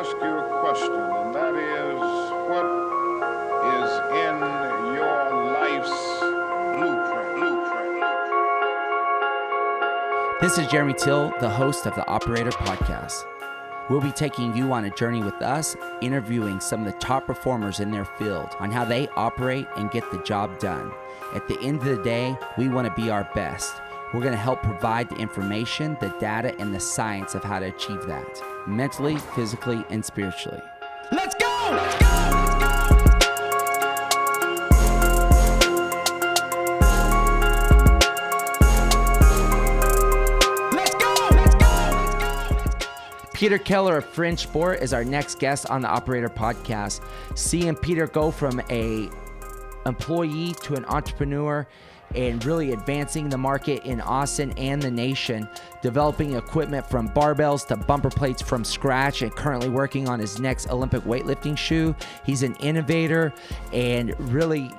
ask you a question, and that is, what is in your life's blueprint? This is Jeremy Till, the host of the Operator Podcast. We'll be taking you on a journey with us, interviewing some of the top performers in their field on how they operate and get the job done. At the end of the day, we want to be our best. We're going to help provide the information, the data, and the science of how to achieve that, mentally, physically, and spiritually. Let's go! Let's go! Peter Keller of FringeSport is our next guest on the Operator Podcast. Seeing Peter go from a employee to an entrepreneur and really advancing the market in Austin and the nation, developing equipment from barbells to bumper plates from scratch, and currently working on his next Olympic weightlifting shoe. He's an innovator, and really,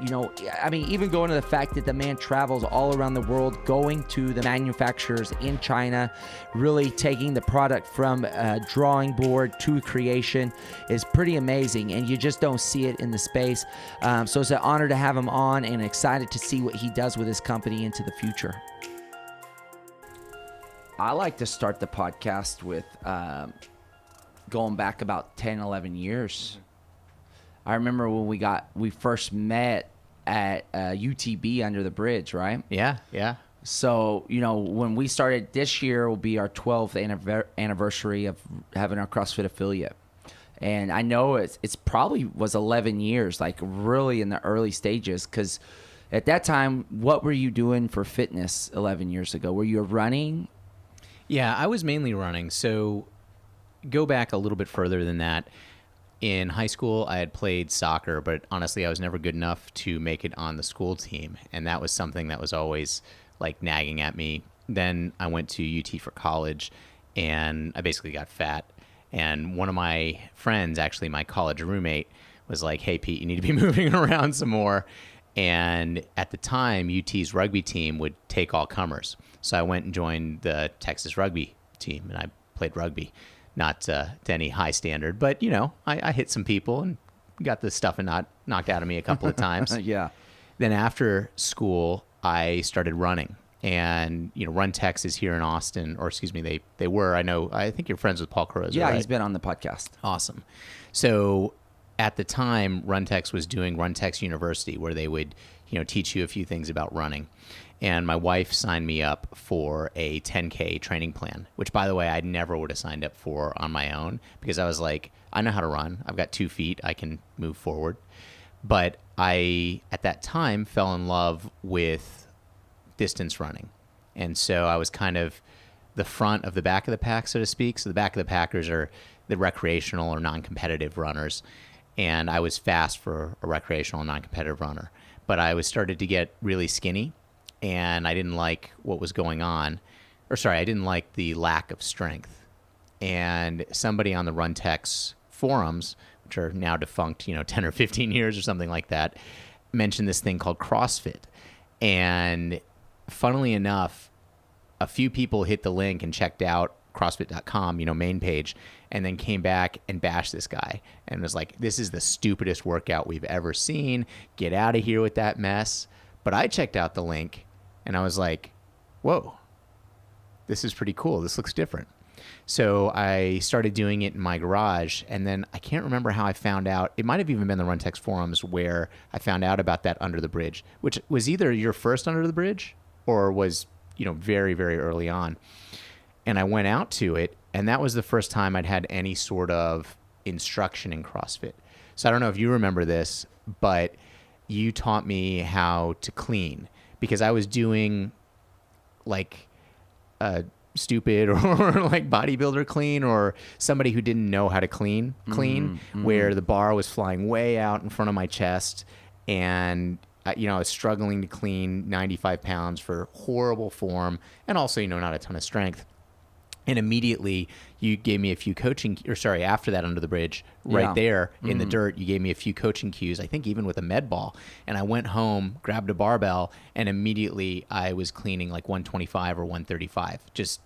even going to the fact that the man travels all around the world, going to the manufacturers in China, really taking the product from a drawing board to creation is pretty amazing, and you just don't see it in the space. So it's an honor to have him on, and excited to see what he does with his company into the future. I like to start the podcast with going back about 10, 11 years. I remember when we first met at UTB under the bridge, right? Yeah. So, when we started, this year will be our 12th anniversary of having our CrossFit affiliate. And I know it's probably was 11 years, like really in the early stages, because at that time, what were you doing for fitness 11 years ago? Were you running? Yeah, I was mainly running. So go back a little bit further than that. In high school, I had played soccer, but honestly, I was never good enough to make it on the school team. And that was something that was always like nagging at me. Then I went to UT for college, and I basically got fat. And one of my friends, actually my college roommate, was like, "Hey, Pete, you need to be moving around some more." And at the time, UT's rugby team would take all comers. So I went and joined the Texas rugby team, and I played rugby. Not to any high standard, but, I hit some people and got the stuff knocked out of me a couple of times. Yeah. Then after school, I started running. And, Run Tex is here in Austin, or excuse me, they were. I think you're friends with Paul Carozza, Yeah, right? He's been on the podcast. Awesome. So at the time, Runtex was doing Runtex University, where they would, teach you a few things about running. And my wife signed me up for a 10K training plan, which, by the way, I never would have signed up for on my own, because I was like, I know how to run. I've got 2 feet. I can move forward. But I, at that time, fell in love with distance running. And so I was kind of the front of the back of the pack, so to speak. So the back of the packers are the recreational or non-competitive runners. And I was fast for a recreational and non-competitive runner. But I was started to get really skinny, and I didn't like what was going on. I didn't like the lack of strength. And somebody on the Runtex forums, which are now defunct, 10 or 15 years or something like that, mentioned this thing called CrossFit. And funnily enough, a few people hit the link and checked out CrossFit.com, main page, and then came back and bashed this guy and was like, "This is the stupidest workout we've ever seen. Get out of here with that mess." But I checked out the link and I was like, whoa, this is pretty cool. This looks different. So I started doing it in my garage, and then I can't remember how I found out. It might have even been the Runtex forums where I found out about that Under the Bridge, which was either your first Under the Bridge or was, very, very early on. And I went out to it, and that was the first time I'd had any sort of instruction in CrossFit. So I don't know if you remember this, but you taught me how to clean, because I was doing like a stupid or like bodybuilder clean, or somebody who didn't know how to clean, where the bar was flying way out in front of my chest, and I was struggling to clean 95 pounds for horrible form, and also, not a ton of strength. And immediately you gave me a few after that Under the Bridge, there in the dirt, you gave me a few coaching cues, I think even with a med ball. And I went home, grabbed a barbell, and immediately I was cleaning like 125 or 135, just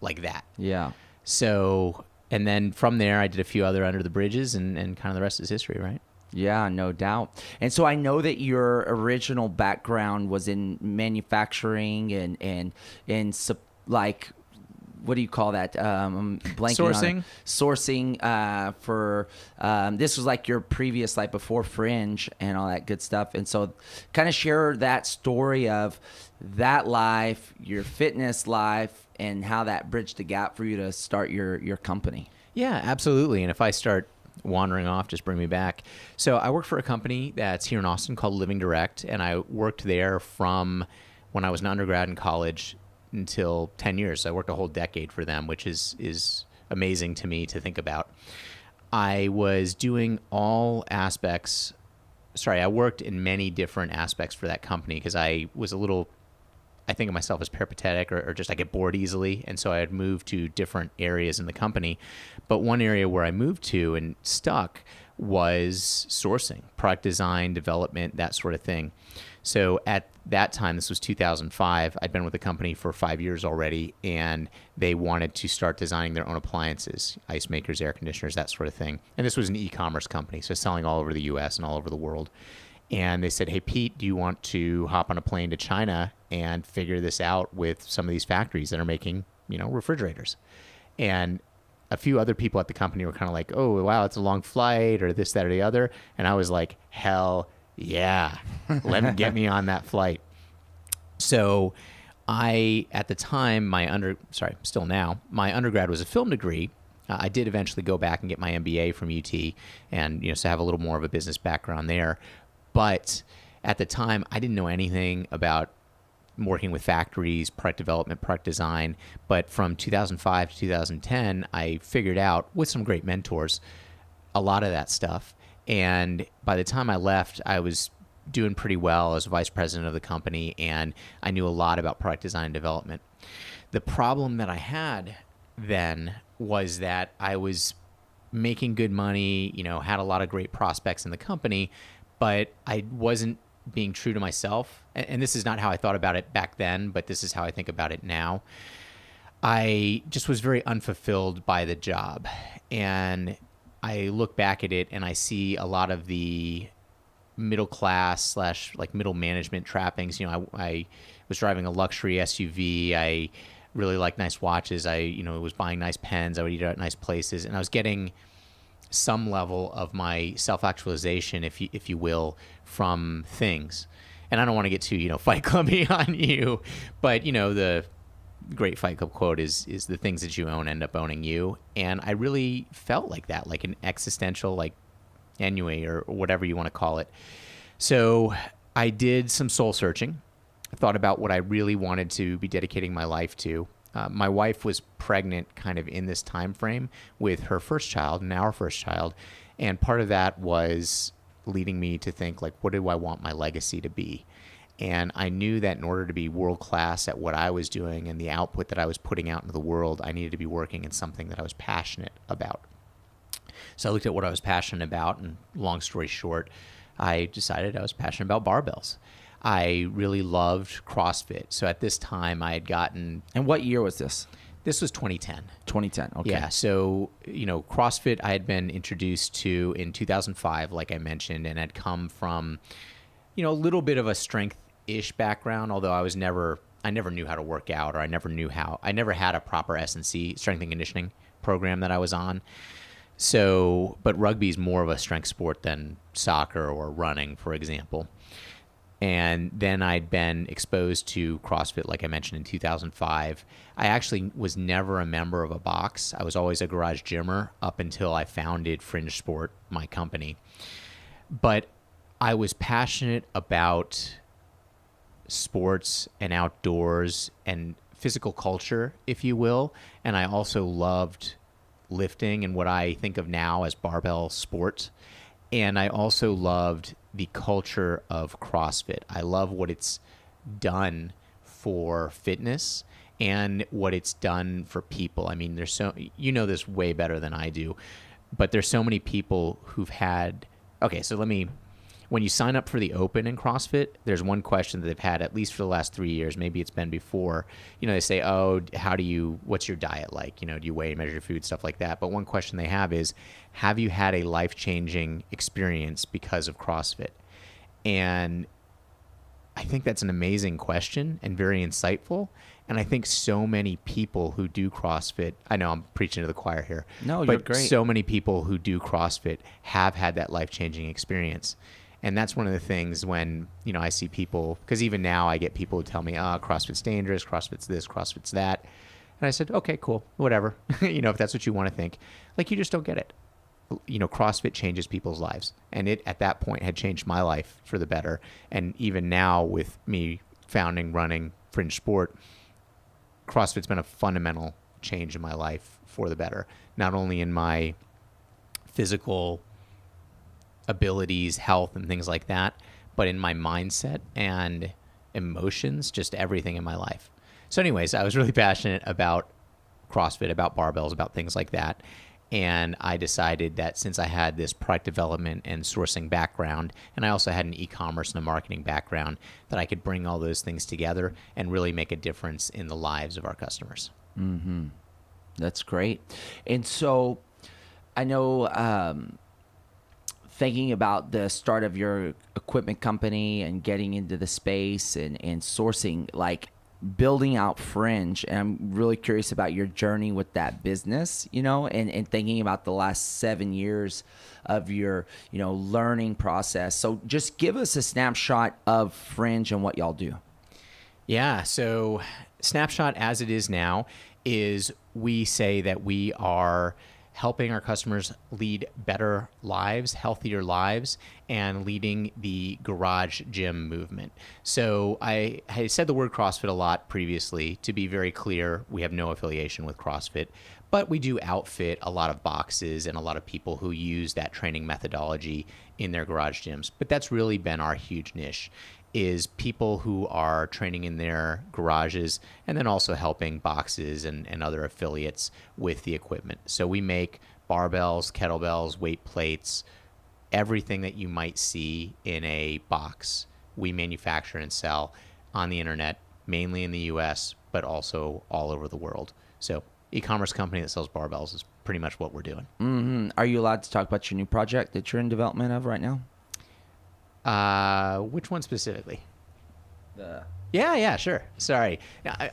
like that. Yeah. So And then from there, I did a few other Under the Bridges, and kind of the rest is history, right? Yeah, no doubt. And so I know that your original background was in manufacturing and like, what do you call that? I'm blanking on it. Sourcing for this was like your previous life before Fringe and all that good stuff. And so kind of share that story of that life, your fitness life, and how that bridged the gap for you to start your company. Yeah, absolutely. And if I start wandering off, just bring me back. So I work for a company that's here in Austin called Living Direct, and I worked there from when I was an undergrad in college until 10 years. So I worked a whole decade for them, which is amazing to me to think about. I was doing all aspects. Sorry, I worked in many different aspects for that company because I was I think of myself as peripatetic or just I get bored easily. And so I had moved to different areas in the company. But one area where I moved to and stuck was sourcing, product design, development, that sort of thing. So at that time, this was 2005, I'd been with the company for 5 years already, and they wanted to start designing their own appliances, ice makers, air conditioners, that sort of thing. And this was an e-commerce company, so selling all over the US and all over the world. And they said, hey, Pete, do you want to hop on a plane to China and figure this out with some of these factories that are making, refrigerators? And a few other people at the company were kind of like, oh, wow, it's a long flight or this, that, or the other. And I was like, hell yeah, get me on that flight. So at the time, my undergrad was a film degree. I did eventually go back and get my MBA from UT and, so have a little more of a business background there. But at the time, I didn't know anything about working with factories, product development, product design. But from 2005 to 2010, I figured out, with some great mentors, a lot of that stuff. And by the time I left, I was doing pretty well as vice president of the company, and I knew a lot about product design and development. The problem that I had then was that I was making good money, had a lot of great prospects in the company, but I wasn't being true to myself. And this is not how I thought about it back then, but this is how I think about it now. I just was very unfulfilled by the job. And I look back at it and I see a lot of the middle class / like middle management trappings. I was driving a luxury SUV. I really liked nice watches. I, was buying nice pens. I would eat at nice places. And I was getting some level of my self-actualization, if you will, from things. And I don't want to get too, Fight Clubby on you, but, the great Fight Club quote is the things that you own end up owning you. And I really felt like that, like an existential, like, ennui or whatever you want to call it. So I did some soul searching. I thought about what I really wanted to be dedicating my life to. My wife was pregnant kind of in this time frame with her first child and our first child. And part of that was leading me to think, like, what do I want my legacy to be? And I knew that in order to be world-class at what I was doing and the output that I was putting out into the world, I needed to be working in something that I was passionate about. So I looked at what I was passionate about, and long story short, I decided I was passionate about barbells. I really loved CrossFit. So at this time, I had gotten... And what year was this? This was 2010. 2010, okay. Yeah, so, CrossFit I had been introduced to in 2005, like I mentioned, and had come from, a little bit of a strength-ish background, although I never knew how to work out, or I never had a proper S&C, strength and conditioning program that I was on. So, but rugby is more of a strength sport than soccer or running, for example. And then I'd been exposed to CrossFit, like I mentioned, in 2005. I actually was never a member of a box. I was always a garage gymmer up until I founded FringeSport, my company. But I was passionate about sports and outdoors and physical culture, if you will. And I also loved lifting and what I think of now as barbell sport. And I also loved the culture of CrossFit. I love what it's done for fitness and what it's done for people. I mean, there's this way better than I do, but there's so many people who've had, okay, so let me when you sign up for the Open in CrossFit, there's one question that they've had at least for the last 3 years. Maybe it's been before. They say, "Oh, what's your diet like? Do you weigh, measure your food, stuff like that?" But one question they have is, "Have you had a life-changing experience because of CrossFit?" And I think that's an amazing question and very insightful. And I think so many people who do CrossFit, I know I'm preaching to the choir here. No, you're but great. So many people who do CrossFit have had that life-changing experience. And that's one of the things when, I see people, because even now I get people who tell me, CrossFit's dangerous, CrossFit's this, CrossFit's that. And I said, okay, cool, whatever. If that's what you want to think. Like, you just don't get it. CrossFit changes people's lives. And it, at that point, had changed my life for the better. And even now with me running FringeSport, CrossFit's been a fundamental change in my life for the better. Not only in my physical abilities, health, and things like that, but in my mindset and emotions, just everything in my life. So anyways, I was really passionate about CrossFit, about barbells, about things like that. And I decided that since I had this product development and sourcing background, and I also had an e-commerce and a marketing background, that I could bring all those things together and really make a difference in the lives of our customers. Mm-hmm. That's great. And so I know, thinking about the start of your equipment company and getting into the space and sourcing, like building out Fringe, and I'm really curious about your journey with that business, and thinking about the last 7 years of your, learning process. So just give us a snapshot of Fringe and what y'all do. Yeah, so snapshot as it is now is we say that we are helping our customers lead better lives, healthier lives, and leading the garage gym movement. So I said the word CrossFit a lot previously. To be very clear, we have no affiliation with CrossFit, but we do outfit a lot of boxes and a lot of people who use that training methodology in their garage gyms. But that's really been our huge niche, is people who are training in their garages and then also helping boxes and other affiliates with the equipment. So we make barbells, kettlebells, weight plates, everything that you might see in a box. We manufacture and sell on the internet, mainly in the US, but also all over the world. So e-commerce company that sells barbells is pretty much what we're doing. Mm-hmm. Are you allowed to talk about your new project that you're in development of right now? Which one specifically? Yeah, sure. Sorry.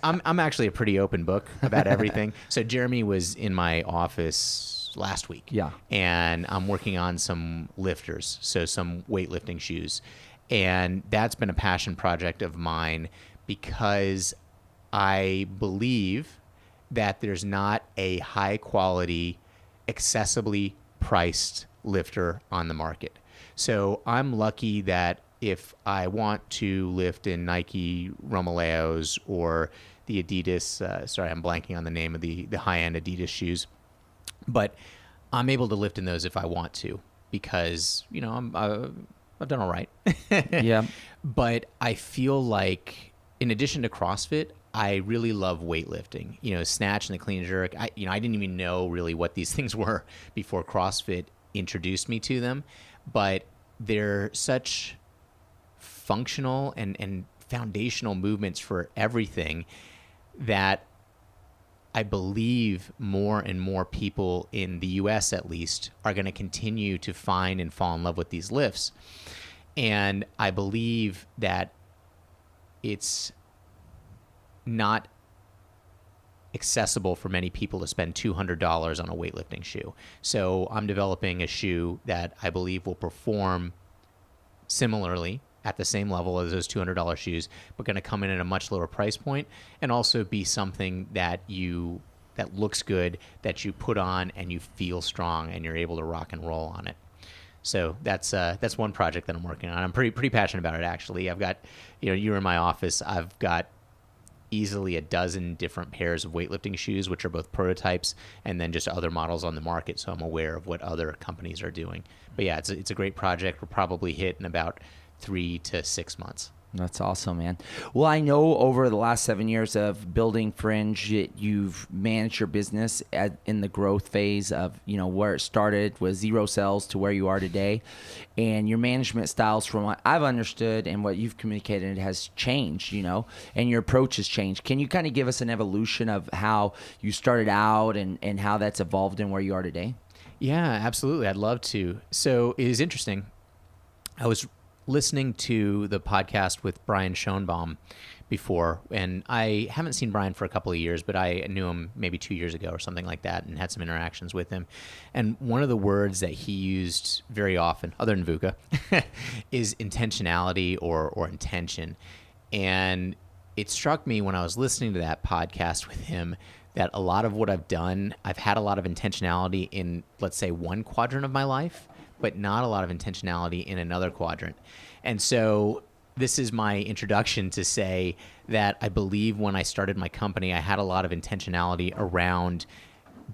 I'm actually a pretty open book about everything. So Jeremy was in my office last week. Yeah. And I'm working on some lifters, so some weightlifting shoes. And that's been a passion project of mine because I believe that there's not a high quality, accessibly priced lifter on the market. So I'm lucky that if I want to lift in Nike Romaleos or the Adidas, sorry, I'm blanking on the name of the high-end Adidas shoes, but I'm able to lift in those if I want to because, I've done all right. Yeah. But I feel like in addition to CrossFit, I really love weightlifting, snatch and the clean and jerk. I didn't even know really what these things were before CrossFit introduced me to them. But they're such functional and foundational movements for everything that I believe more and more people in the US at least are going to continue to find and fall in love with these lifts. And I believe that it's not accessible for many people to spend $200 on a weightlifting shoe. So I'm developing a shoe that I believe will perform similarly at the same level as those $200 shoes, but going to come in at a much lower price point and also be something that looks good, that you put on and you feel strong and you're able to rock and roll on it. So that's one project that I'm working on. I'm pretty passionate about it, actually. I've got, you're in my office. I've got easily a dozen different pairs of weightlifting shoes, which are both prototypes and then just other models on the market. So I'm aware of what other companies are doing. But yeah, it's a great project. We'll probably hit in about 3 to 6 months. That's awesome, man. Well, I know over the last 7 years of building Fringe, you've managed your business in the growth phase of, where it started with 0 sales to where you are today. And your management styles, from what I've understood and what you've communicated, has changed, and your approach has changed. Can you kind of give us an evolution of how you started out and how that's evolved and where you are today? Yeah, absolutely. I'd love to. So it is interesting. I was listening to the podcast with Brian Schoenbaum before, and I haven't seen Brian for a couple of years, but I knew him maybe 2 years ago or something like that and had some interactions with him. And one of the words that he used very often, other than VUCA, is intentionality or intention. And it struck me when I was listening to that podcast with him that a lot of what I've done, I've had a lot of intentionality in, let's say, one quadrant of my life, but not a lot of intentionality in another quadrant. And so this is my introduction to say that I believe when I started my company, I had a lot of intentionality around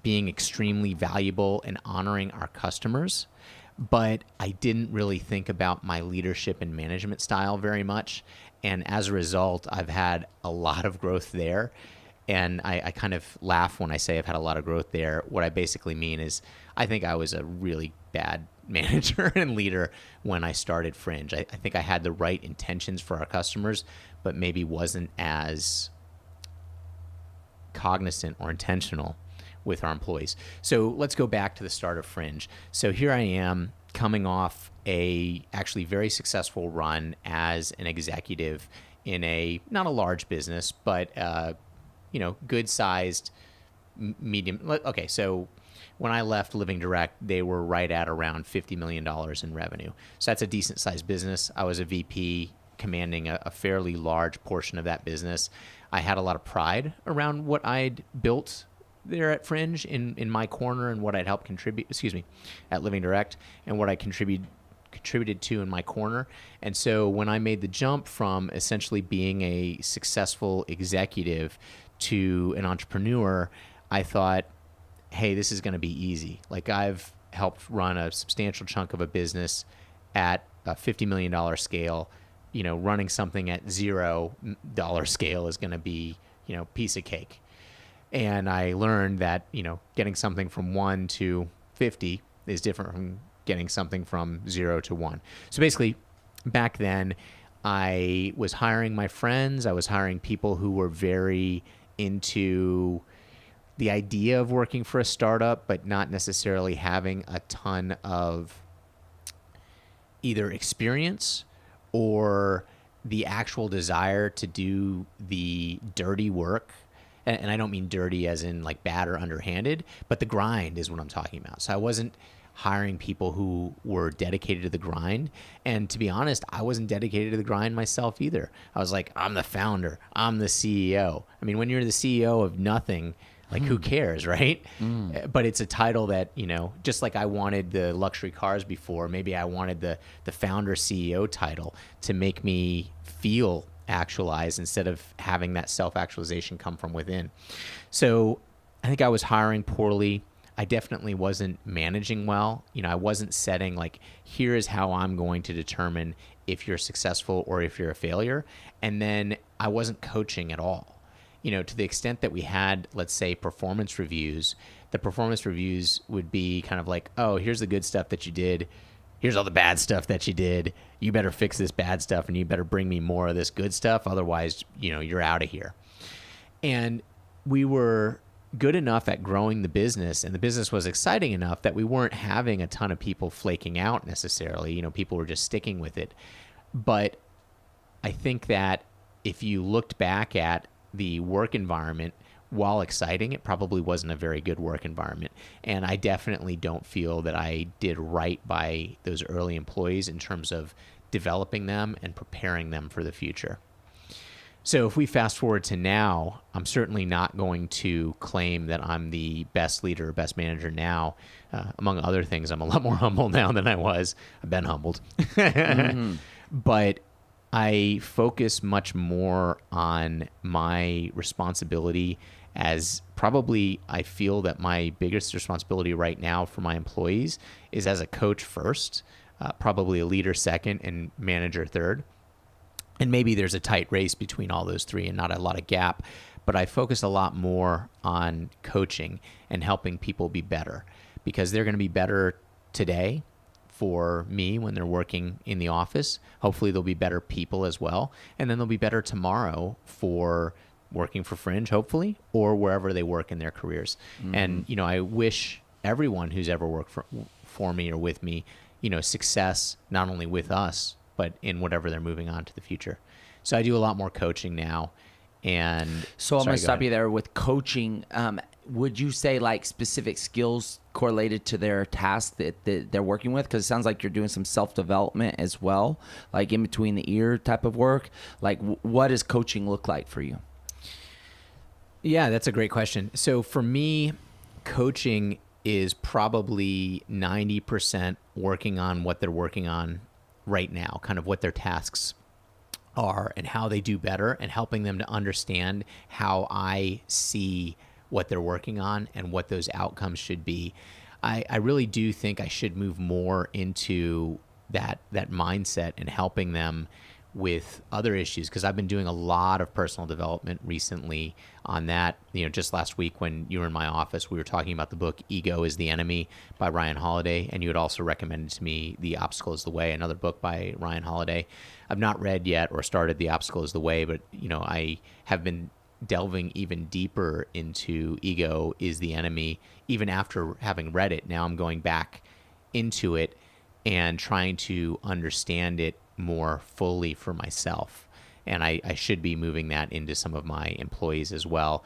being extremely valuable and honoring our customers, but I didn't really think about my leadership and management style very much. And as a result, I've had a lot of growth there. And I kind of laugh when I say I've had a lot of growth there. What I basically mean is I think I was a really bad manager and leader when I started Fringe. I think I had the right intentions for our customers, but maybe wasn't as cognizant or intentional with our employees. So let's go back to the start of Fringe. So here I am coming off a actually very successful run as an executive in a, not a large business, but good sized medium. Okay. So when I left Living Direct, they were right at around $50 million in revenue. So that's a decent sized business. I was a VP commanding a fairly large portion of that business. I had a lot of pride around what I'd built there at Fringe in my corner and what I'd helped contribute, at Living Direct, and what I contributed to in my corner. And so when I made the jump from essentially being a successful executive to an entrepreneur, I thought, hey, this is going to be easy. Like, I've helped run a substantial chunk of a business at a $50 million scale. Running something at $0 scale is going to be, piece of cake. And I learned that, getting something from 1 to 50 is different from getting something from 0 to 1. So basically, back then, I was hiring my friends. I was hiring people who were very into the idea of working for a startup, but not necessarily having a ton of either experience or the actual desire to do the dirty work. And I don't mean dirty as in like bad or underhanded, but the grind is what I'm talking about. So I wasn't hiring people who were dedicated to the grind. And to be honest, I wasn't dedicated to the grind myself either. I was like, I'm the founder. I'm the CEO. I mean, when you're the CEO of nothing, like, who cares, right? But it's a title that, just like I wanted the luxury cars before, maybe I wanted the founder CEO title to make me feel actualized instead of having that self-actualization come from within. So I think I was hiring poorly. I definitely wasn't managing well. I wasn't setting like, here is how I'm going to determine if you're successful or if you're a failure. And then I wasn't coaching at all. To the extent that we had, let's say, performance reviews, the performance reviews would be kind of like, oh, here's the good stuff that you did. Here's all the bad stuff that you did. You better fix this bad stuff and you better bring me more of this good stuff. Otherwise, you're out of here. And we were good enough at growing the business, and the business was exciting enough that we weren't having a ton of people flaking out necessarily. People were just sticking with it. But I think that if you looked back at the work environment, while exciting, it probably wasn't a very good work environment. And I definitely don't feel that I did right by those early employees in terms of developing them and preparing them for the future. So if we fast forward to now, I'm certainly not going to claim that I'm the best leader or best manager now. Among other things, I'm a lot more humble now than I was. I've been humbled. But I focus much more on my responsibility, as probably I feel that my biggest responsibility right now for my employees is as a coach first, probably a leader second, and manager third. And maybe there's a tight race between all those three and not a lot of gap, but I focus a lot more on coaching and helping people be better, because they're going to be better today for me when they're working in the office. Hopefully they'll be better people as well. And then they'll be better tomorrow for working for Fringe, hopefully, or wherever they work in their careers. And, I wish everyone who's ever worked for me or with me, success, not only with us, but in whatever they're moving on to the future. So I do a lot more coaching now. And so I'm going to stop ahead. you there with coaching. Would you say like specific skills correlated to their task that they're working with? Because it sounds like you're doing some self-development as well, like in between the ear type of work. Like what does coaching look like for you? Yeah, that's a great question. So for me, coaching is probably 90% working on what they're working on right now, kind of what their tasks are and how they do better, and helping them to understand how I see what they're working on and what those outcomes should be. I really do think I should move more into that mindset and helping them with other issues, because I've been doing a lot of personal development recently on that. Just last week when you were in my office, we were talking about the book Ego is the Enemy by Ryan Holiday, and you had also recommended to me The Obstacle is the Way, another book by Ryan Holiday. I've not read yet or started The Obstacle is the Way, but I have been delving even deeper into Ego is the Enemy even after having read it. Now I'm going back into it and trying to understand it more fully for myself. And I should be moving that into some of my employees as well.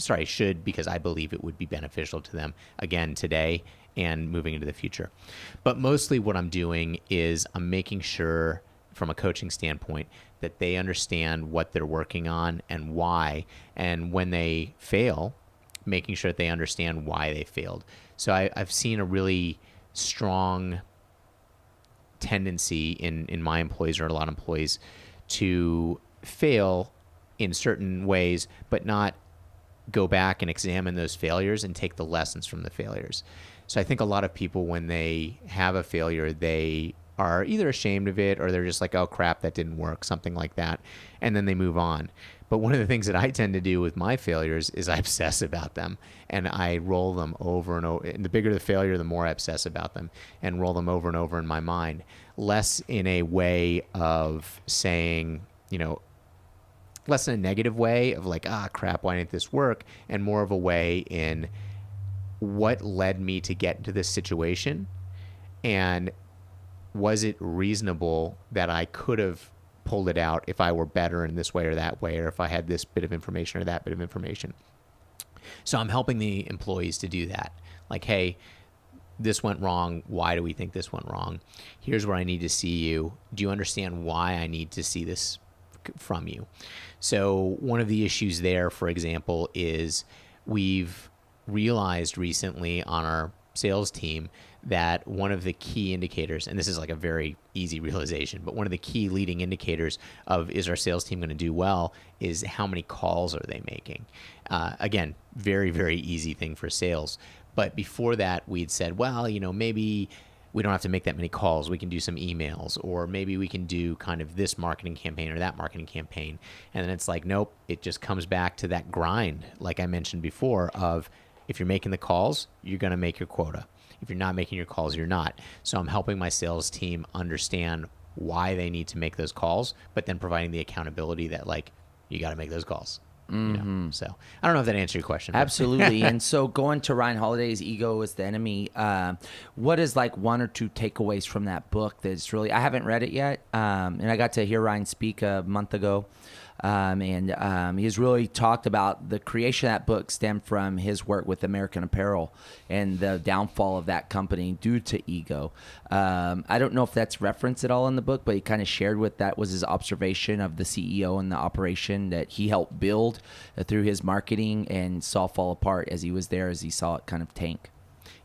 I should, because I believe it would be beneficial to them, again, today and moving into the future. But mostly what I'm doing is I'm making sure, from a coaching standpoint, that they understand what they're working on and why. And when they fail, making sure that they understand why they failed. So I've seen a really strong tendency in my employees, or a lot of employees, to fail in certain ways, but not go back and examine those failures and take the lessons from the failures. So I think a lot of people, when they have a failure, they are either ashamed of it, or they're just like, oh crap, that didn't work, something like that, and then they move on. But one of the things that I tend to do with my failures is I obsess about them, and I roll them over and over. And the bigger the failure, the more I obsess about them and roll them over and over in my mind. Less in a way of saying, less in a negative way of like, crap, why didn't this work? And more of a way in what led me to get into this situation, and was it reasonable that I could have pulled it out if I were better in this way or that way, or if I had this bit of information or that bit of information. So I'm helping the employees to do that. Like, hey, this went wrong. Why do we think this went wrong? Here's where I need to see you. Do you understand why I need to see this from you? So one of the issues there, for example, is we've realized recently on our sales team that one of the key indicators, and this is like a very easy realization, but one of the key leading indicators of is our sales team going to do well is how many calls are they making. Again, very, very easy thing for sales. But before that, we'd said, well, maybe we don't have to make that many calls. We can do some emails, or maybe we can do kind of this marketing campaign or that marketing campaign. And then it's like, nope, it just comes back to that grind, like I mentioned before, of if you're making the calls, you're going to make your quota. If you're not making your calls, you're not. So I'm helping my sales team understand why they need to make those calls, but then providing the accountability that, like, you got to make those calls. Mm-hmm. So I don't know if that answered your question. Absolutely. And so going to Ryan Holiday's Ego is the Enemy, what is like one or two takeaways from that book that's really, I haven't read it yet. And I got to hear Ryan speak a month ago. And he's really talked about the creation of that book stemmed from his work with American Apparel and the downfall of that company due to ego. I don't know if that's referenced at all in the book, but he kind of shared with that was his observation of the CEO and the operation that he helped build through his marketing and saw fall apart as he was there, as he saw it kind of tank.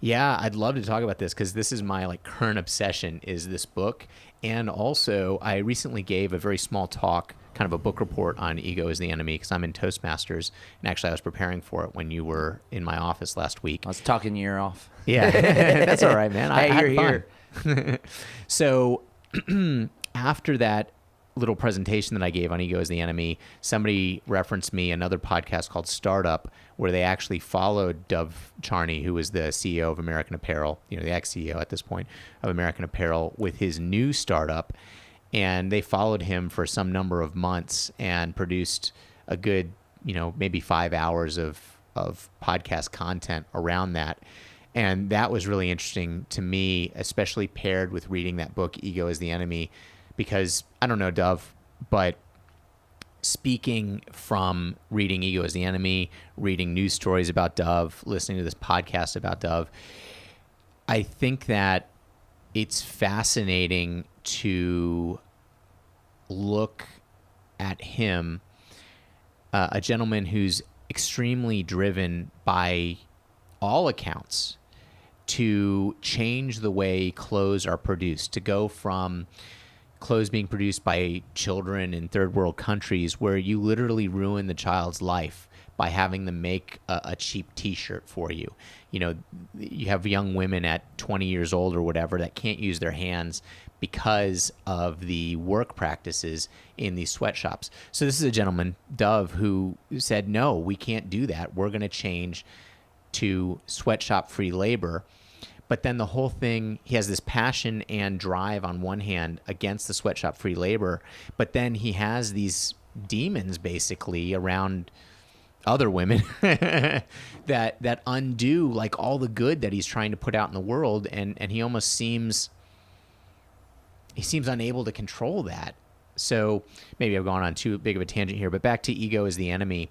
Yeah, I'd love to talk about this because this is my current obsession is this book. And also I recently gave a very small talk, kind of a book report on Ego is the Enemy, because I'm in Toastmasters. And actually I was preparing for it when you were in my office last week. I was talking your ear off. Yeah, that's all right, man. Hey, you're here. So after that little presentation that I gave on Ego is the Enemy, somebody referenced me another podcast called Startup, where they actually followed Dov Charney, who was the CEO of American Apparel, the ex-CEO at this point of American Apparel, with his new startup. And they followed him for some number of months and produced a good, maybe 5 hours of podcast content around that. And that was really interesting to me, especially paired with reading that book, Ego is the Enemy, because I don't know, Dov, but speaking from reading Ego is the Enemy, reading news stories about Dov, listening to this podcast about Dov, I think that it's fascinating to look at him, a gentleman who's extremely driven by all accounts to change the way clothes are produced, to go from clothes being produced by children in third world countries where you literally ruin the child's life by having them make a cheap t-shirt for you. You have young women at 20 years old or whatever that can't use their hands because of the work practices in these sweatshops. So this is a gentleman, Dov, who said, no, we can't do that. We're going to change to sweatshop free labor. But then the whole thing, he has this passion and drive on one hand against the sweatshop free labor, but then he has these demons basically around other women that undo like all the good that he's trying to put out in the world, and he almost seems unable to control that. So maybe I've gone on too big of a tangent here, but back to Ego is the Enemy.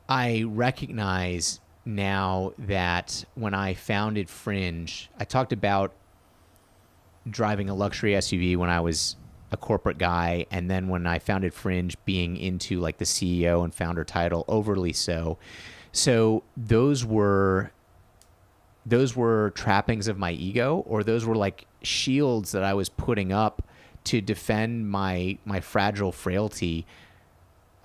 I recognize now that when I founded Fringe, I talked about driving a luxury SUV when I was a corporate guy, and then when I founded Fringe, being into like the CEO and founder title, overly so. So those were trappings of my ego, or those were like shields that I was putting up to defend my fragile frailty,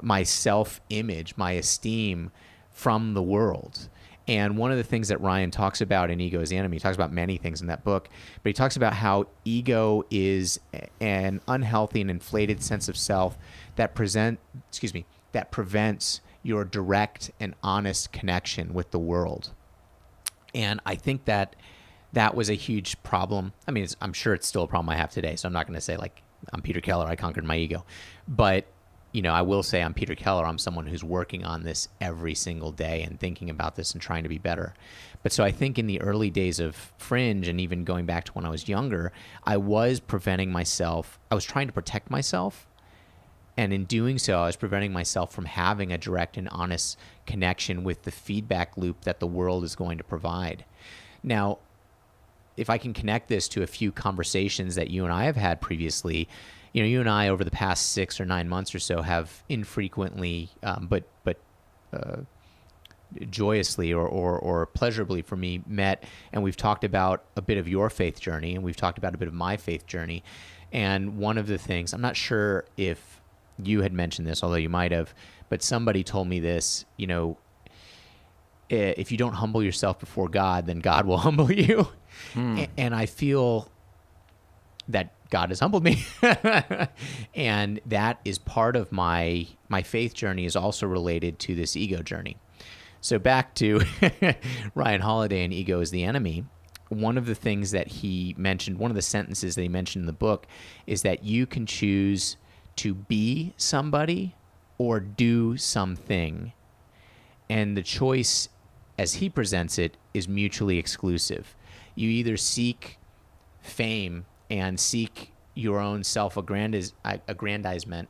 my self-image, my esteem from the world. And one of the things that Ryan talks about in Ego is the Enemy, he talks about many things in that book, but he talks about how ego is an unhealthy and inflated sense of self that prevents your direct and honest connection with the world. And I think that was a huge problem. I mean, I'm sure it's still a problem I have today, so I'm not going to say like I'm Peter Keller, I conquered my ego. But I will say I'm Peter Keller. I'm someone who's working on this every single day and thinking about this and trying to be better. But so I think in the early days of Fringe, and even going back to when I was younger, I was preventing myself. I was trying to protect myself. And in doing so, I was preventing myself from having a direct and honest connection with the feedback loop that the world is going to provide. Now, if I can connect this to a few conversations that you and I have had previously, you and I over the past 6 or 9 months or so have infrequently, but joyously or pleasurably for me, met, and we've talked about a bit of your faith journey, and we've talked about a bit of my faith journey. And one of the things, I'm not sure if you had mentioned this, although you might have, but somebody told me this, if you don't humble yourself before God, then God will humble you. And I feel that God has humbled me. And that is part of my faith journey, is also related to this ego journey. So back to Ryan Holiday and Ego is the Enemy. One of the things that he mentioned, one of the sentences that he mentioned in the book, is that you can choose to be somebody or do something. And the choice, as he presents it, is mutually exclusive. You either seek fame and seek your own self-aggrandizement,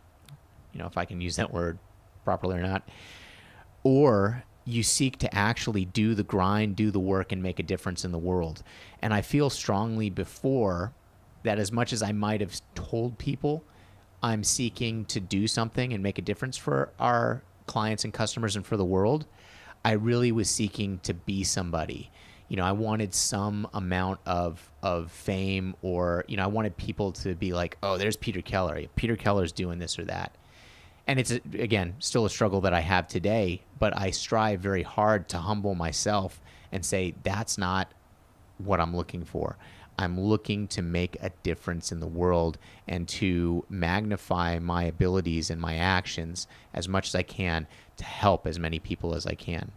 if I can use that word properly or not, or you seek to actually do the grind, do the work, and make a difference in the world. And I feel strongly before that, as much as I might have told people I'm seeking to do something and make a difference for our clients and customers and for the world, I really was seeking to be somebody. I wanted some amount of fame, or, I wanted people to be like, oh, there's Peter Keller. Peter Keller's doing this or that. And it's, again, still a struggle that I have today, but I strive very hard to humble myself and say, that's not what I'm looking for. I'm looking to make a difference in the world and to magnify my abilities and my actions as much as I can to help as many people as I can.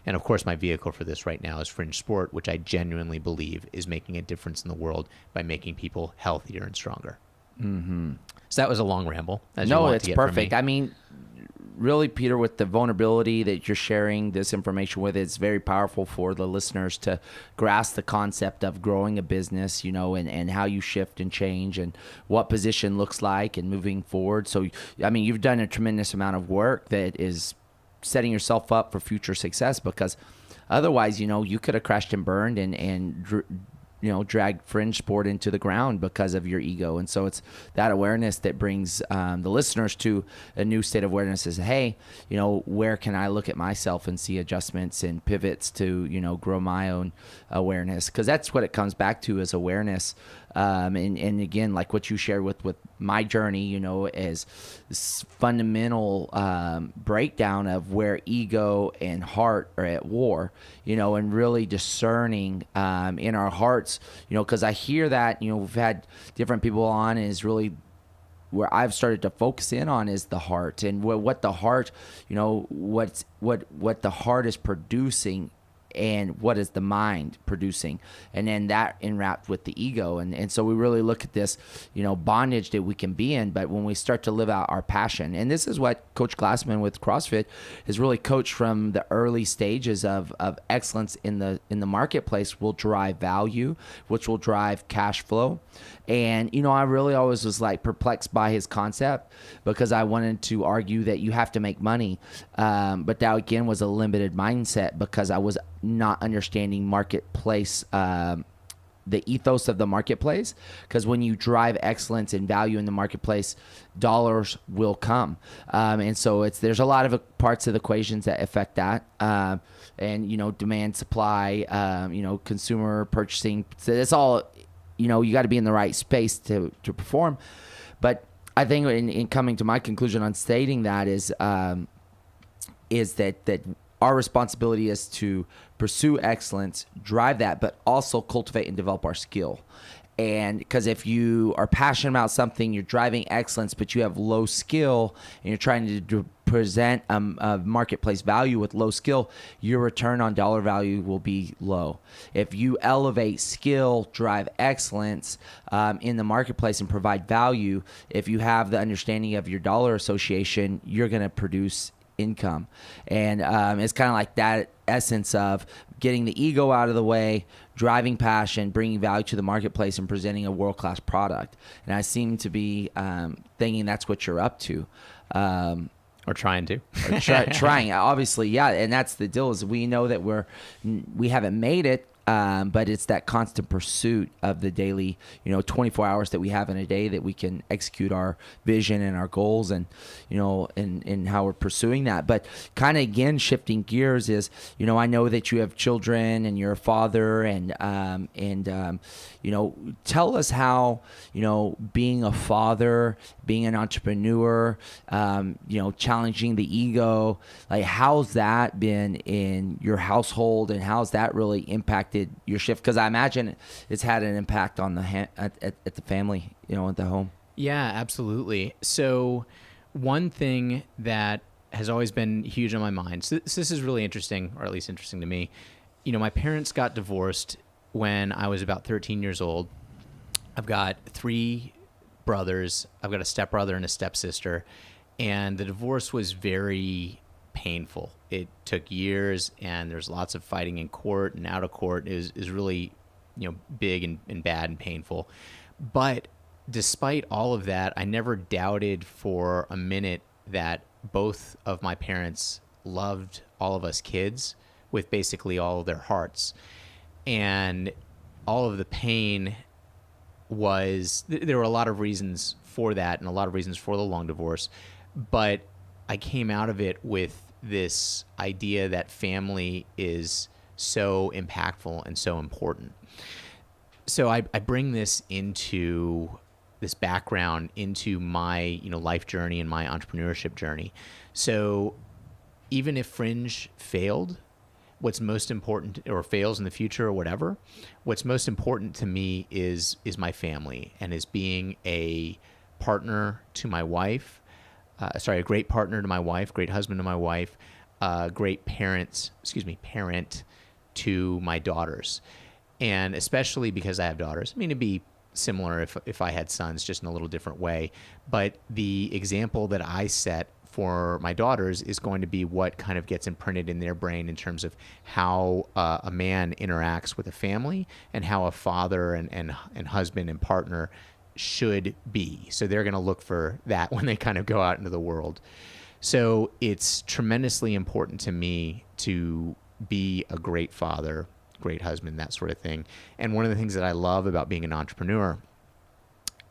And of course, my vehicle for this right now is FringeSport, which I genuinely believe is making a difference in the world by making people healthier and stronger. Mm-hmm. So that was a long ramble. No, it's perfect. I mean, really, Peter, with the vulnerability that you're sharing this information with, it's very powerful for the listeners to grasp the concept of growing a business, and how you shift and change and what position looks like and moving forward. So, I mean, you've done a tremendous amount of work that is setting yourself up for future success, because otherwise, you could have crashed and burned and dragged FringeSport into the ground because of your ego. And so it's that awareness that brings the listeners to a new state of awareness is, hey, where can I look at myself and see adjustments and pivots to, grow my own awareness? Because that's what it comes back to, is awareness. And again, like what you shared with my journey, as this fundamental breakdown of where ego and heart are at war, and really discerning in our hearts, because I hear that, we've had different people on, and is really where I've started to focus in on is the heart, and what the heart, what the heart is producing, and what is the mind producing, and then that enwrapped with the ego. And so we really look at this, bondage that we can be in, but when we start to live out our passion, and this is what Coach Glassman with CrossFit has really coached from the early stages of excellence in the marketplace, will drive value, which will drive cash flow. And, I really always was like perplexed by his concept, because I wanted to argue that you have to make money. But that again was a limited mindset, because I was not understanding marketplace, the ethos of the marketplace. Because when you drive excellence and value in the marketplace, dollars will come. And so there's a lot of parts of the equations that affect that. And, demand, supply, consumer purchasing. So it's all, you got to be in the right space to perform. But I think in coming to my conclusion on stating that is that our responsibility is to pursue excellence, drive that, but also cultivate and develop our skill. And because if you are passionate about something, you're driving excellence, but you have low skill, and you're trying to present a marketplace value with low skill, your return on dollar value will be low. If you elevate skill, drive excellence in the marketplace, and provide value, if you have the understanding of your dollar association, you're going to produce income. And it's kind of like that essence of getting the ego out of the way, driving passion, bringing value to the marketplace, and presenting a world-class product. And I seem to be thinking that's what you're up to. Or trying to. Trying, obviously, yeah. And that's the deal, is we know that we haven't made it, but it's that constant pursuit of the daily, 24 hours that we have in a day that we can execute our vision and our goals, and, and how we're pursuing that. But kind of, again, shifting gears is, I know that you have children and you're a father, and tell us how, being a father, being an entrepreneur, challenging the ego, like how's that been in your household, and how's that really impacted your shift? Because I imagine it's had an impact on at the family, at the home. Yeah, absolutely. So one thing that has always been huge on my mind, so this is really interesting, or at least interesting to me. My parents got divorced when I was about 13 years old. I've got 3 brothers. I've got a stepbrother and a stepsister. And the divorce was very painful. It took years, and there's lots of fighting in court and out of court. It is really, big and bad and painful. But despite all of that, I never doubted for a minute that both of my parents loved all of us kids with basically all of their hearts. And all of the pain there were a lot of reasons for that, and a lot of reasons for the long divorce. But I came out of it with this idea that family is so impactful and so important. So I bring this background into my life journey and my entrepreneurship journey. So even if Fringe failed, what's most important, or fails in the future or whatever, what's most important to me is my family, and is being a partner to my wife. A great partner to my wife, great husband to my wife, great parent to my daughters. And especially because I have daughters. I mean, it'd be similar if I had sons, just in a little different way. But the example that I set for my daughters is going to be what kind of gets imprinted in their brain in terms of how a man interacts with a family, and how a father and husband and partner should be. So they're going to look for that when they kind of go out into the world. So it's tremendously important to me to be a great father, great husband, that sort of thing. And one of the things that I love about being an entrepreneur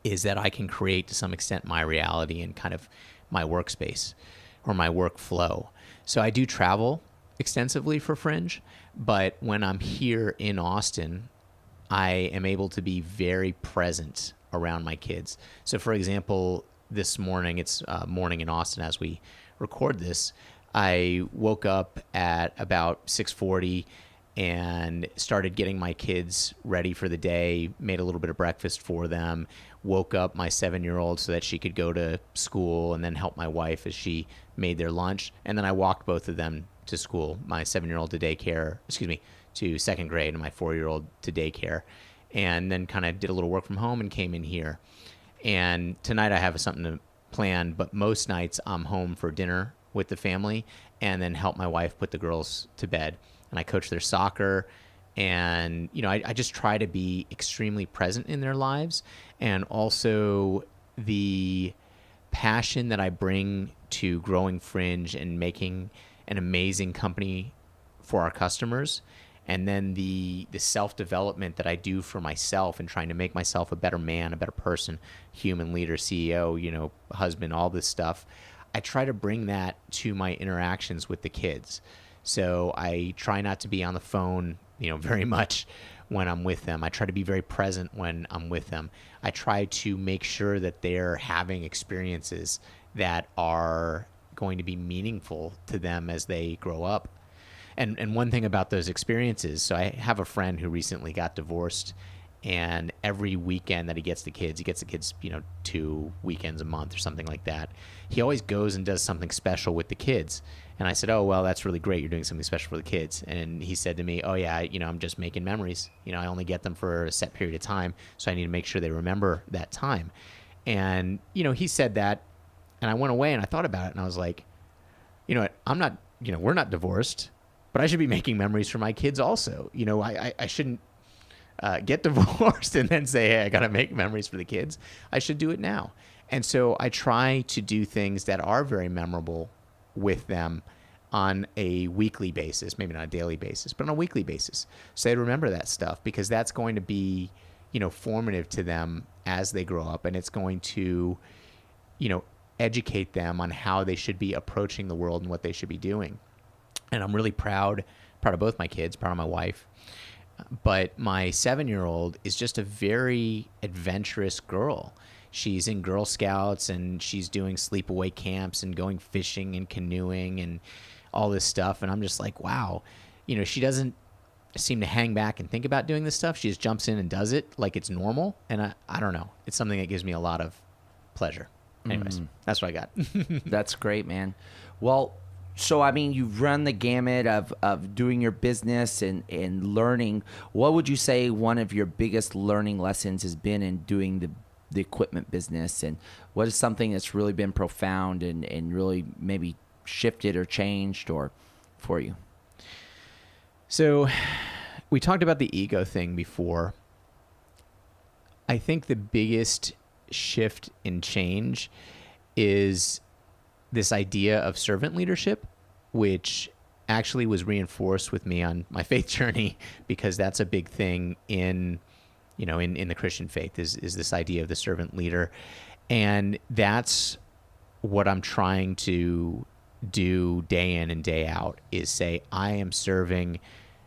is that I can create, to some extent, my reality and kind of my workspace or my workflow. So I do travel extensively for Fringe, but when I'm here in Austin, I am able to be very present around my kids. So for example, this morning, it's morning in Austin as we record this, I woke up at about 6:40 and started getting my kids ready for the day, made a little bit of breakfast for them, woke up my 7-year-old so that she could go to school, and then help my wife as she made their lunch. And then I walked both of them to school, my 7-year-old to second grade, and my 4-year-old to daycare. And then kind of did a little work from home and came in here. And tonight I have something to plan, but most nights I'm home for dinner with the family, and then help my wife put the girls to bed. And I coach their soccer, and I just try to be extremely present in their lives. And also the passion that I bring to growing Fringe and making an amazing company for our customers, and then the self-development that I do for myself and trying to make myself a better man, a better person, human leader, CEO, husband, all this stuff. I try to bring that to my interactions with the kids. So I try not to be on the phone, very much when I'm with them. I try to be very present when I'm with them. I try to make sure that they're having experiences that are going to be meaningful to them as they grow up. And one thing about those experiences, so I have a friend who recently got divorced, and every weekend that he gets the kids, 2 weekends a month or something like that. He always goes and does something special with the kids. And I said, oh, well, that's really great. You're doing something special for the kids. And he said to me, oh, yeah, I'm just making memories. I only get them for a set period of time, so I need to make sure they remember that time. And, he said that, and I went away and I thought about it, and I was like, I'm not, we're not divorced, but I should be making memories for my kids also. I shouldn't get divorced and then say, hey, I got to make memories for the kids. I should do it now. And so I try to do things that are very memorable with them on a weekly basis, maybe not a daily basis, but on a weekly basis. So they remember that stuff, because that's going to be, formative to them as they grow up. And it's going to, educate them on how they should be approaching the world and what they should be doing. And I'm really proud of both my kids, proud of my wife. But my 7-year-old is just a very adventurous girl. She's in Girl Scouts, and she's doing sleepaway camps and going fishing and canoeing and all this stuff. And I'm just like, wow, she doesn't seem to hang back and think about doing this stuff. She just jumps in and does it like it's normal. And I don't know. It's something that gives me a lot of pleasure. Anyways, that's what I got. That's great, man. Well, so, you've run the gamut of doing your business and learning. What would you say one of your biggest learning lessons has been in doing the equipment business? And what is something that's really been profound and really maybe shifted or changed or for you? So we talked about the ego thing before. I think the biggest shift and change is this idea of servant leadership, which actually was reinforced with me on my faith journey, because that's a big thing in the Christian faith is this idea of the servant leader. And that's what I'm trying to do day in and day out, is say, I am serving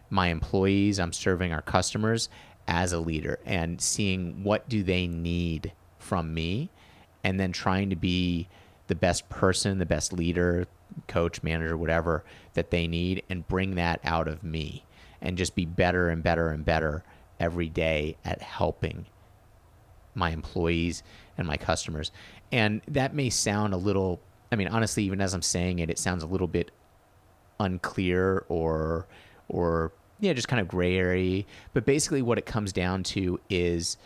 my employees, I'm serving our customers as a leader, and seeing what do they need from me, and then trying to be the best person, the best leader, coach, manager, whatever that they need, and bring that out of me and just be better and better and better every day at helping my employees and my customers. And that may sound a little, I mean, honestly, even as I'm saying it, it sounds a little bit unclear or just kind of gray area. But basically what it comes down to is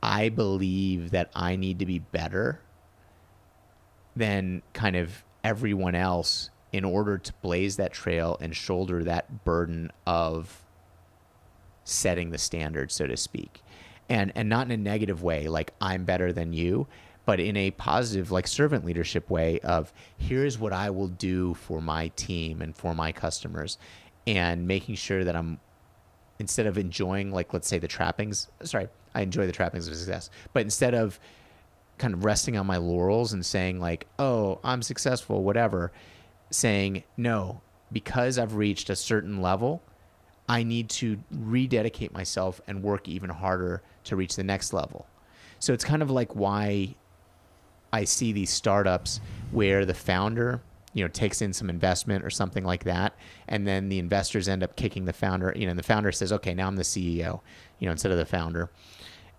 I believe that I need to be better than kind of everyone else in order to blaze that trail and shoulder that burden of setting the standard, so to speak. And not in a negative way, like I'm better than you, but in a positive, like servant leadership way of here's what I will do for my team and for my customers, and making sure that I'm, instead of enjoying, like, let's say I enjoy the trappings of success, but instead of kind of resting on my laurels and saying like, oh, I'm successful, whatever, saying no, because I've reached a certain level, I need to rededicate myself and work even harder to reach the next level. So it's kind of like why I see these startups where the founder, takes in some investment or something like that, and then the investors end up kicking the founder, and the founder says, okay, now I'm the CEO, instead of the founder.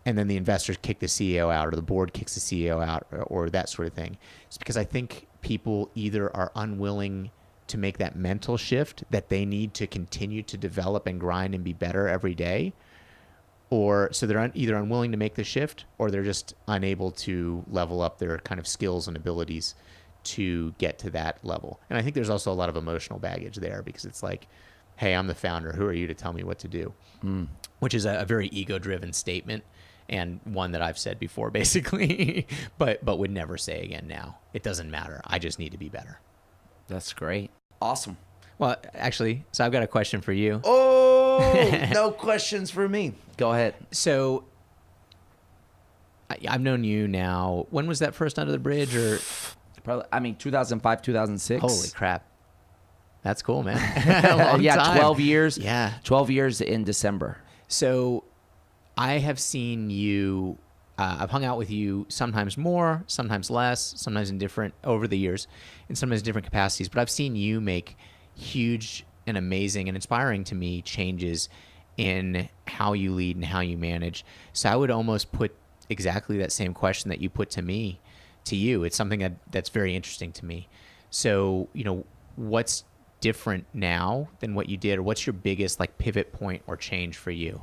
And then the investors kick the CEO out, or the board kicks the CEO out, or that sort of thing. It's because I think people either are unwilling to make that mental shift that they need to continue to develop and grind and be better every day, or so they're either unwilling to make the shift, or they're just unable to level up their kind of skills and abilities to get to that level. And I think there's also a lot of emotional baggage there, because it's like, hey, I'm the founder. Who are you to tell me what to do? Which is a very ego-driven statement, and one that I've said before, basically, but would never say again now. It doesn't matter. I just need to be better. That's great. Awesome. Well, actually, so I've got a question for you. Oh, no questions for me. Go ahead. So I've known you now. When was that first Under the Bridge? Or Probably, 2005, 2006. Holy crap. That's cool, man. Long time. 12 years. Yeah. 12 years in December. So I have seen you, I've hung out with you sometimes more, sometimes less, sometimes over the years, in sometimes different capacities, but I've seen you make huge and amazing and inspiring to me changes in how you lead and how you manage. So I would almost put exactly that same question that you put to me, to you. It's something that's very interesting to me. So, what's different now than what you did, or what's your biggest pivot point or change for you?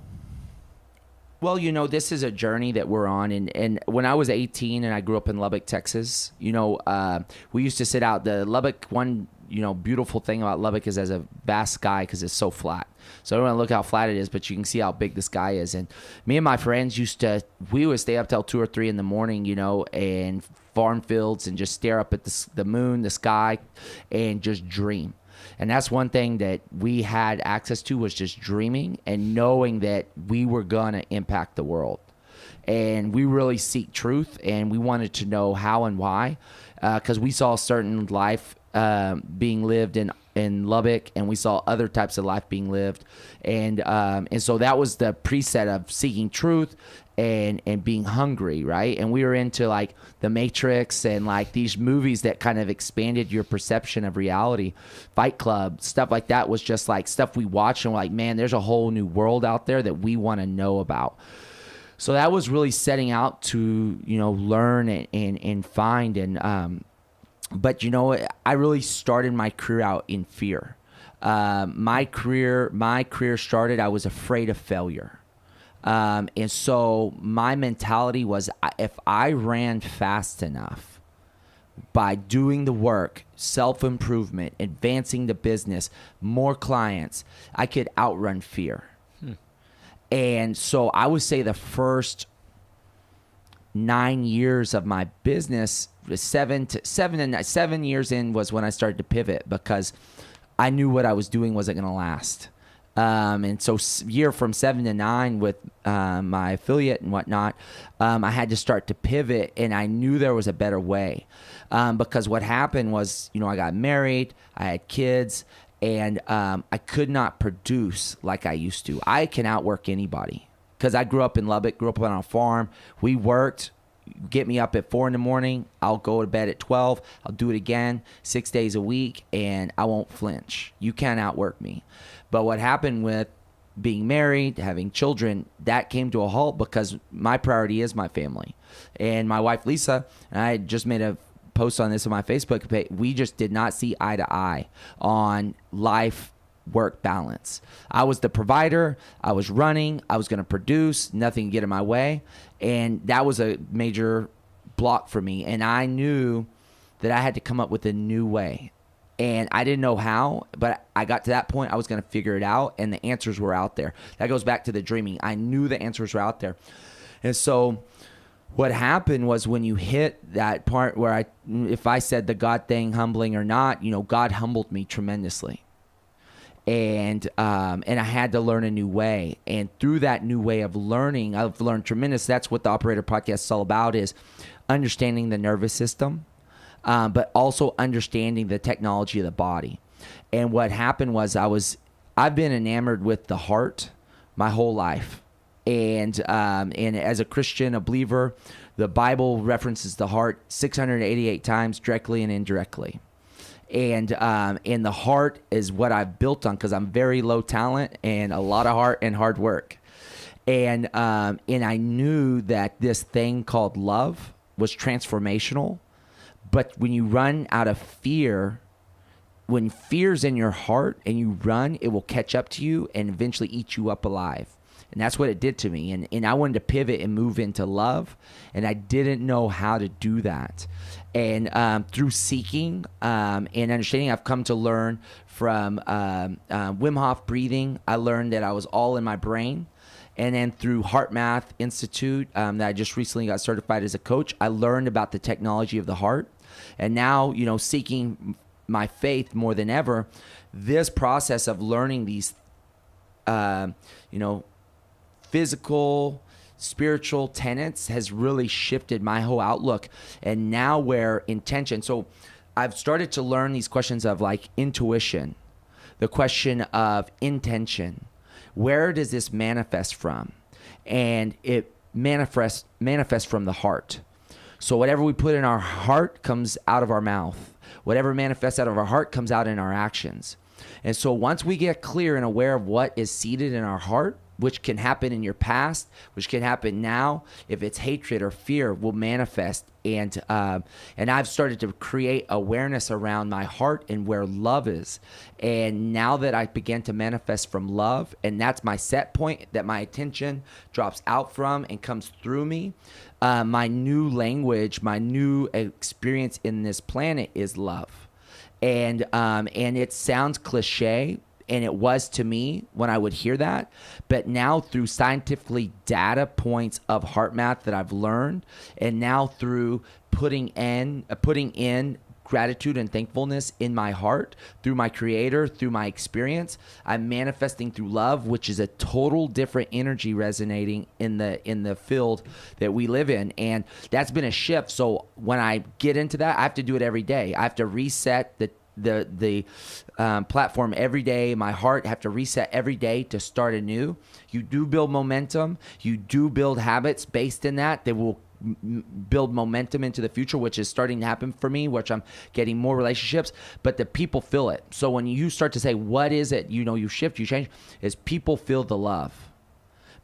Well, this is a journey that we're on. And when I was 18 and I grew up in Lubbock, Texas, we used to sit out. The Lubbock, one, beautiful thing about Lubbock is as a vast sky because it's so flat. So I don't want to look how flat it is, but you can see how big the sky is. And me and my friends we would stay up till 2 or 3 in the morning, and farm fields and just stare up at the moon, the sky, and just dream. And that's one thing that we had access to, was just dreaming and knowing that we were going to impact the world. And we really seek truth, and we wanted to know how and why, because we saw certain life being lived in Lubbock, and we saw other types of life being lived. And so that was the preset of seeking truth and being hungry, right? And we were into The Matrix and these movies that kind of expanded your perception of reality. Fight Club, stuff like that was just stuff we watched, and we're like, man, there's a whole new world out there that we want to know about. So that was really setting out to, learn and find. And but I really started my career out in fear. My career started, I was afraid of failure. And so my mentality was, if I ran fast enough by doing the work, self-improvement, advancing the business, more clients, I could outrun fear. And so I would say the first 9 years of my business, 7 years in, was when I started to pivot, because I knew what I was doing wasn't going to last. And so year from 7 to 9 with my affiliate and whatnot, I had to start to pivot, and I knew there was a better way. Because what happened was, I got married, I had kids, and I could not produce like I used to. I can outwork anybody because I grew up in Lubbock, grew up on a farm. We worked get me up at 4 a.m, I'll go to bed at 12. I'll do it again 6 days a week, and I won't flinch. You can't outwork me. But what happened with being married, having children, that came to a halt because my priority is my family. And my wife, Lisa, and I just made a post on this on my Facebook page, we just did not see eye to eye on life work balance. I was the provider, I was running, I was going to produce, nothing to get in my way, and that was a major block for me. And I knew that I had to come up with a new way, and I didn't know how, but I got to that point. I was going to figure it out, and the answers were out there. That goes back to the dreaming. I knew the answers were out there. And so what happened was, when you hit that part where if I said the God thing, humbling or not, God humbled me tremendously. And I had to learn a new way. And through that new way of learning, I've learned tremendous. That's what the Operator Podcast is all about, is understanding the nervous system, but also understanding the technology of the body. And what happened was, I've been enamored with the heart my whole life. And as a Christian, a believer, the Bible references the heart 688 times, directly and indirectly. And the heart is what I've built on, because I'm very low talent and a lot of heart and hard work. And I knew that this thing called love was transformational. But when you run out of fear, when fear's in your heart and you run, it will catch up to you and eventually eat you up alive. And that's what it did to me. And I wanted to pivot and move into love, and I didn't know how to do that. And through seeking and understanding, I've come to learn from Wim Hof breathing. I learned that I was all in my brain. And then through Heart Math Institute, that I just recently got certified as a coach, I learned about the technology of the heart. And now, seeking my faith more than ever, this process of learning these, physical, spiritual tenets has really shifted my whole outlook. And now where intention, so I've started to learn these questions of like intuition, the question of intention. Where does this manifest from? And it manifests from the heart. So whatever we put in our heart comes out of our mouth. Whatever manifests out of our heart comes out in our actions. And so once we get clear and aware of what is seated in our heart, which can happen in your past, which can happen now, if it's hatred or fear, will manifest. And I've started to create awareness around my heart and where love is. And now that I began to manifest from love, and that's my set point that my attention drops out from and comes through me, my new language, my new experience in this planet is love. And it sounds cliche, and it was to me when I would hear that. But now through scientifically data points of heart math that I've learned, and now through putting in gratitude and thankfulness in my heart, through my creator, through my experience, I'm manifesting through love, which is a total different energy resonating in the field that we live in. And that's been a shift. So when I get into that, I have to do it every day. I have to reset the platform every day. My heart have to reset every day to start anew. You do build momentum. You do build habits based in that will build momentum into the future, which is starting to happen for me, which I'm getting more relationships, but the people feel it. So when you start to say, what is it? You shift, you change, is people feel the love.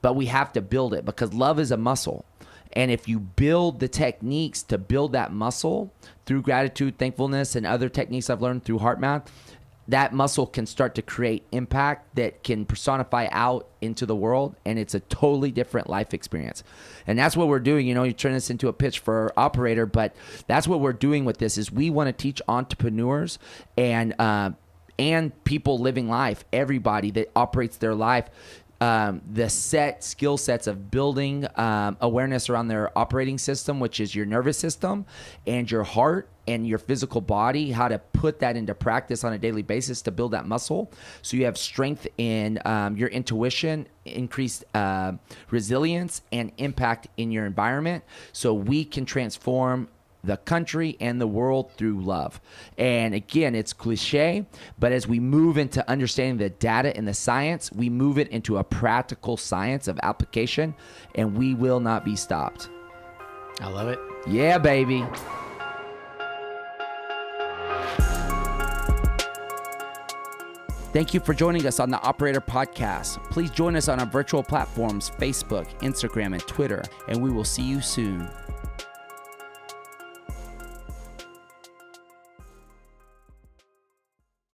But we have to build it, because love is a muscle. And if you build the techniques to build that muscle through gratitude, thankfulness, and other techniques I've learned through heart math, that muscle can start to create impact that can personify out into the world, and it's a totally different life experience. And that's what we're doing. You turn this into a pitch for Operator, but that's what we're doing with this, is we want to teach entrepreneurs and people living life, everybody that operates their life, the skill sets of building awareness around their operating system, which is your nervous system and your heart and your physical body, how to put that into practice on a daily basis to build that muscle. So you have strength in your intuition, increased resilience, and impact in your environment. So we can transform the country and the world through love. And again, it's cliche, but as we move into understanding the data and the science, we move it into a practical science of application, and we will not be stopped. I love it. Yeah, baby. Thank you for joining us on the Operator Podcast. Please join us on our virtual platforms, Facebook, Instagram, and Twitter, and we will see you soon.